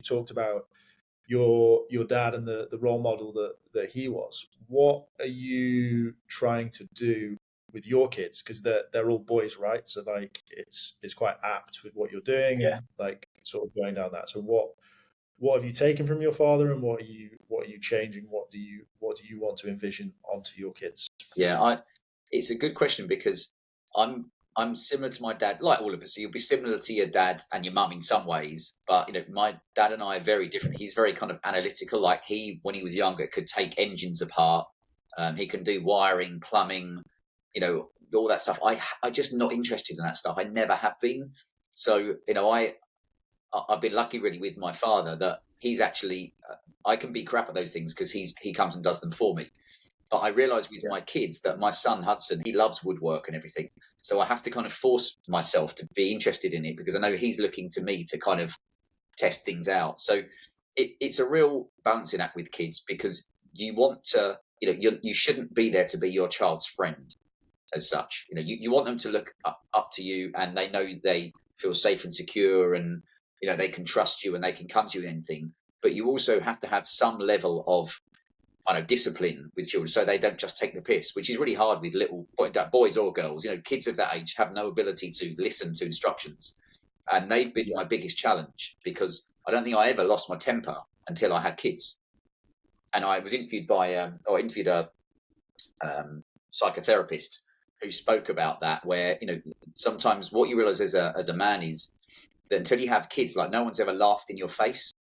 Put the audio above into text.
talked about your dad and the role model that he was. What are you trying to do with your kids? Because they're all boys, right? So like it's quite apt with what you're doing Yeah. and like sort of going down that. So what have you taken from your father, and what are you changing? What do you want to envision onto your kids? Yeah, it's a good question because I'm similar to my dad, like all of us. So you'll be similar to your dad and your mum in some ways, but my dad and I are very different. He's very kind of analytical. Like when he was younger, could take engines apart. He can do wiring, plumbing, all that stuff. I'm just not interested in that stuff. I never have been. So I've been lucky really with my father that he's actually I can be crap at those things because he comes and does them for me. But I realize with Yeah, my kids that my son Hudson, he loves woodwork and everything. So I have to kind of force myself to be interested in it because I know he's looking to me to kind of test things out. So it's a real balancing act with kids because you want to, you shouldn't be there to be your child's friend as such. You want them to look up to you and they know they feel safe and secure and, they can trust you and they can come to you with anything. But you also have to have some level of discipline with children so they don't just take the piss, which is really hard with little boys or girls. Kids of that age have no ability to listen to instructions. And they've been yeah, my biggest challenge because I don't think I ever lost my temper until I had kids. And I was interviewed or interviewed a psychotherapist who spoke about that, where, sometimes what you realize as a man is that until you have kids, like no one's ever laughed in your face.